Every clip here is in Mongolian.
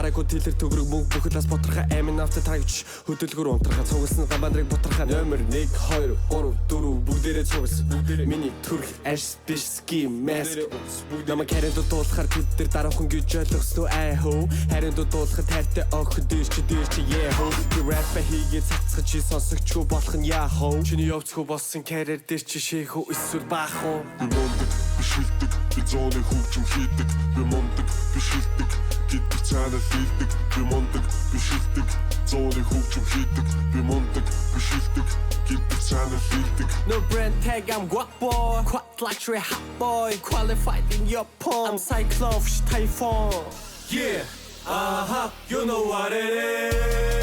барайгүй тэлэр төгрөг мөнгө бүхэл бас боторхоо амин авто тагч хөдөлгөр унтрахаа цугласан гамбандрыг боторхоо номер 1 2 3 4 бүгдээрээ цугласан миний төрх арс биш ски мэс намайг харин дуулахаар тэд дараахан гэж ойлгосноо ай хөө харин дуулахад тайртай охин дээр чи yeah хөө рэп хийгээд цацгаж чи сонсогчгүй болох нь яа хөө чиний явцгүй болсон карьер дээр чи шэхүү эсвэл баах уу бишилдэг би зооны хөвчм хийдэг би мундаг бишилдэг гэдэг цаанаа хийдэг би мундаг бишилдэг зооны хөвчм хийдэг би мундаг бишилдэг гэдэг цаанаа хийдэг No brand tag I'm guap boy quite luxury hot boy qualified in your palm I'm cyclone typhoon yeah you know what it is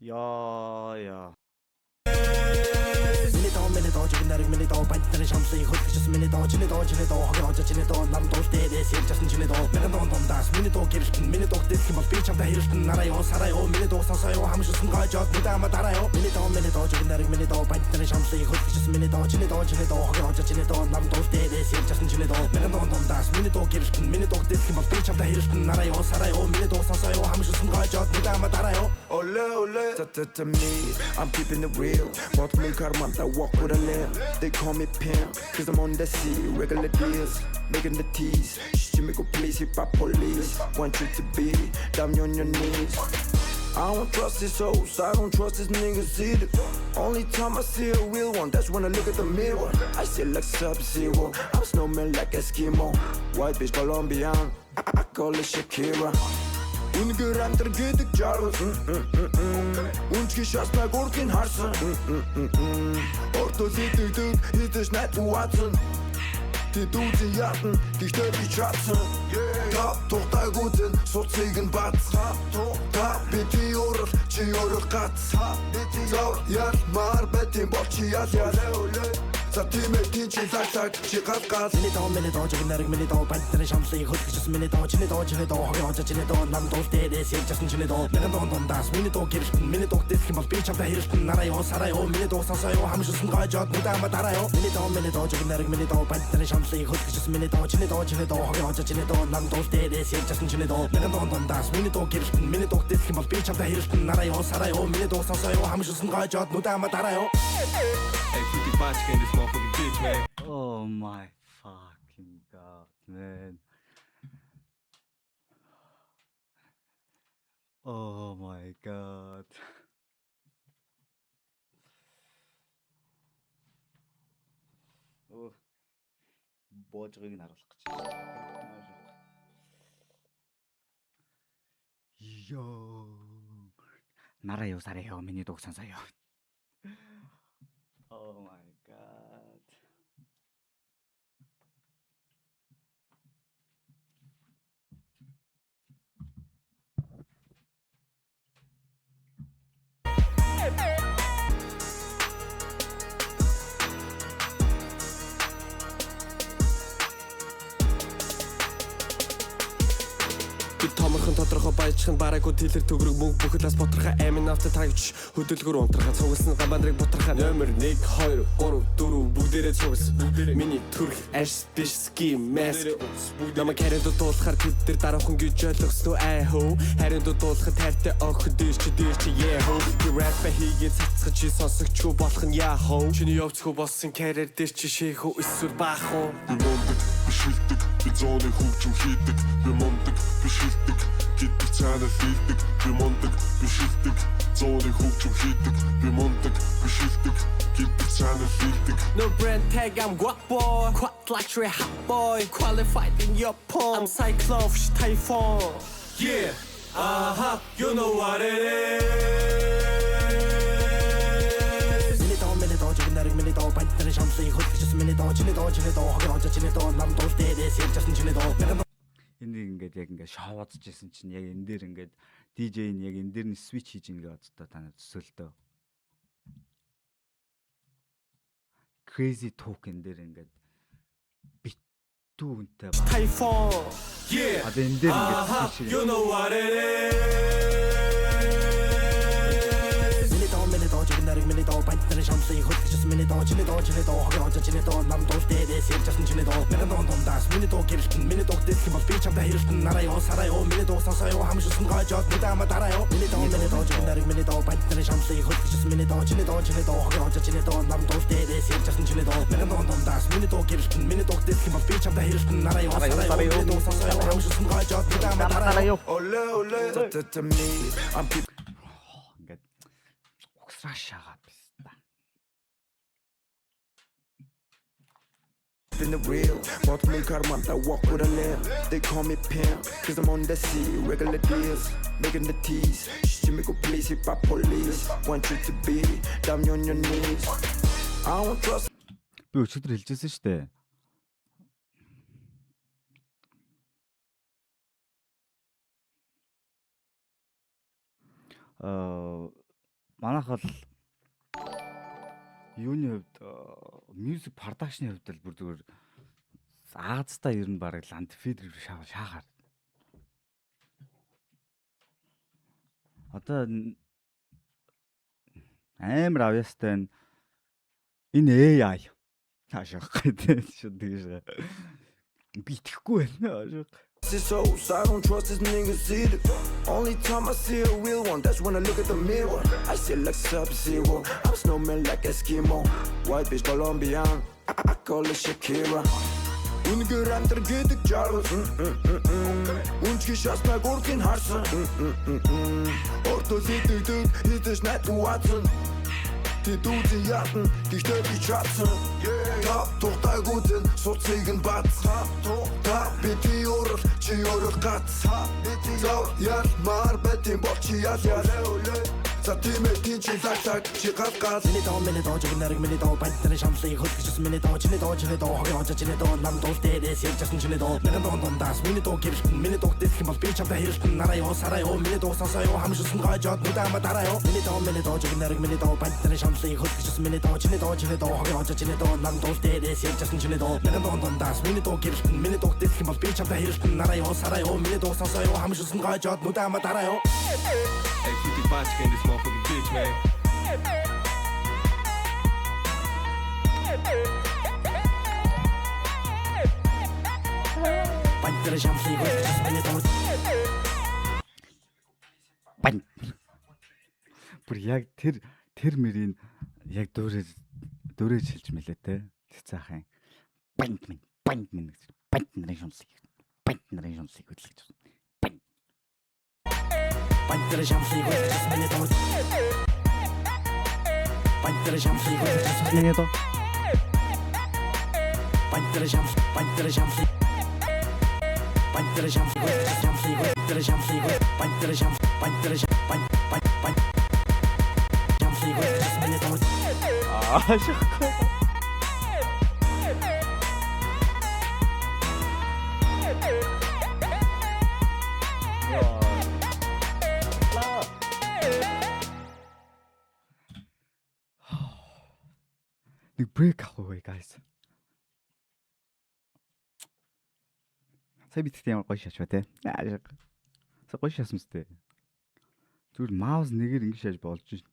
яа Minito, chicken egg, minito, bite the shamsi, hook just minito, chinito, hoga, chinito, nam dos days, just chinito, minito, das, minito, Kirsten, minito, this him speech of the Hilton, Narayo, Sarayo, minito, Sasayo, Hamish, Gajo, Midama Tarayo, minito, chicken egg, minito, bite the shamsi, hook just minito, chinito, hoga, chinito, nam dos days, just chinito, minito, das, minito, Kirsten, minito, this him speech of the Hilton, Narayo, Sarayo, minito, Sasayo, Hamish, Gajo, Midama Tarayo. Ole, to me, I'm keeping it real. Walk me karman, I walk with a limp. They call me pimp, cause I'm on the sea. Regular deals, making the teas. She make a police, hip hop police. Want you to be down on your knees. I don't trust these hoes, I don't trust these niggas either. Only time I see a real one, that's when I look at the mirror. I see like Sub-Zero, I'm snowman like Eskimo. White bitch Colombian, I call it Shakira. Үнгээр амтэр гэдэг жаргал Үнчги шаснаг урдын харсан Ортол идэгдэг хидэж найдгүй ватсан Тэд үзэн ятан гэхдээ би чадсан Та тухтайг үзэн суцыг нь бац Та бити урал чи урал гац Зав ялмаар бэтийн бол чи ял За тимэтийн чи лаглаг чи гал Minito, chicken egg, minito, bite the shamsi, hook just minito, chinito, hoga, chinito, nam dos days, just chinito, minito, das, minito, Kirsten, minito, this him speech of the Hilton, Narayo, Sarayo, minito, Sasayo, Hamish, Gajo, Midama Tarayo, minito, chicken egg, minito, bite the shamsi, hook just minito, chinito, hoga, chinito, nam dos days, just chinito, minito, das, minito, Kirsten, minito, this him speech of the Hilton, Narayo, Sarayo, minito, Sasayo, Hamish, Gajo, Midama Tarayo. Hey, put the bunch in this motherfucking bitch, man. Oh my fucking god, man. Oh my god. Oh. Боожгийг нь харуулах гэж. Йоо. Нараа юу сарай ёо миний дууг сонсоё. Oh my god. Томорхон тодорхой баяжхан барайгүй тэлэр төгрөг мөнгө бүхэл бас боторхоо амин авто тагч хөдөлгөр унтрахаа цугласан гамбандрыг боторхоо номер 1 2 3 4 бүгдээрээ цугласан миний төрх арс биш ски мэс намайг харин дуулахаар тэд дараахан гэж ойлгосноо ай хөө харин дуулахад тайртай охин дээр чи yeah хөө рэп хийгээд цацгаж чи сонсогчгүй болох нь яа хөө чиний явцгүй болсон карьер дээр чи шэхүү эсвэл баах уу би мундаг бишилдэг би зооны хөвчм хийдэг би мундаг бишилдэг гэдэг цаанаа хийдэг би мундаг бишилдэг зооны хөвчм хийдэг би мундаг бишилдэг гэдэг цаанаа хийдэг No brand tag I'm guap boy quite luxury hot boy qualified in your palm I'm cyclone typhoon yeah you know what it is Minito, chicken egg, minito, bite the shamsi, hook just minito, hoga, chinito, nam dos days, just chinito. Энийг ингээд яг ингээд шоуодж исэн чинь яг энэ дээр ингээд DJ нь яг энэ дээр нь switch хийж ингээд одоо танаа төсөөлтөө. Crazy talk энэ дээр ингээд битүү үнтэй ба. Typhoon yeah Одоо энэ дээр ингээд switch you know what it is Minito, chicken egg, minito, bite the shamsi, hook just minito. миний доо чиний доо хогийн онцоо чиний доо нам дуул дээрээс ирж асан чиний доо нэгэн доо дундаас миний доо гэрэлтэн миний доо дэслэх юм бол би чамтай хэрэлтэн нараа ёо сараа ёо миний доо сонсоо ёо хамшилсан гойжоод нүдама дараа ёо миний доо жигнэрэг миний доо бантны шамлыг хөлгөжсөн миний доо чиний доо хогийн онцоо чиний доо нам дуул дээрээс ирж асан чиний доо нэгэн доо дундаас миний доо гэрэлтэн миний доо дэслэх юм бол би чамтай хэрэлтэн нараа ёо сараа ёо миний доо сонсоо ёо хамшилсан гойжоод нүдама дараа ёо Ole ole to me I'm Ингээд угсраа шагаа биз та. keeping it real. Bought me karman, I walk with a limp. They call me pimp, cause I'm on the sea. Regular deals, making the teas. Shimmy go please, hip hop police. Want you to be down on your knees. I don't trust. Би өчигдөр хэлжсэн шүү дээ. Манайх бол юуны хувьд music production-ийн хувьд л бүр зүгээр Аазтай ер нь бараг ланд фидер шахаар. Одоо амар авьяастай энэ AI таашаахгүй дээ шүү дээ. Би итгэхгүй байна аашаа. So I don't trust this niggas either. Only time I see a real one, that's when I look at the mirror. I see like Sub-Zero, I'm snowman like Eskimo. White bitch Colombian, I call her Shakira. Үнгээр амтэр гэдэг жаргал Үнчги шаснаг урдын харсан Ортол итгэдэг хитэж найдуаадсан Тэд үзэн ятан, гэхдээ би чадсан Та тухтайгүйд нь суцыг нь бац Та бити урал, чи урал гац Зав ялмаар бэтийн бол чи ял За тиймээ тийм чи лаглаг чи гал миний доо жигнэрэг миний доо бантны шамлыг хөлгөжсөн миний доо чиний доо хогийн онцоо чиний доо нам дуул дээрээс ирж асан чиний доо нэгэн доо дундаас миний доо гэрэлтэн миний доо дэслэх юм бол би чамтай хэрэлтэн нараа ёо сараа ёо миний доо сонсоо ёо хамшилсан гойжоод нүдама дараа ёо миний доо жигнэрэг миний доо бантны шамлыг хөлгөжсөн миний доо хогийн онцоо чиний доо нам дуул дээрээс ирж асан чиний доо нэгэн доо дундаас миний доо гэрэлтэн миний доо дэслэх юм бол би чамтай хэрэлтэн нараа ёо сараа ёо миний доо сонсоо ёо хамшилсан гойжоод нүдама дараа ёо Hey, 55 in this motherfucking bitch, man. бантны шамлыг хөлгөжсөн миний доо Бан. Бүр яг тэр мөрийн яг дөрөөж хэлж мэлээ те. Цаахын банд минь гэж. Банд нарын шунсыг хөдлөж. бантны шамлыг хөлгөжсөн миний доо бантны шамлыг хөлгөжсөн миний доо бантны шамлыг Аашаахгүй. Нэг брейк авах guys. Сая битгт ямар гоё шаачва те. Сая гоё шаасан мэт те. Зүгээр маус нэгээр ингэ шааж болж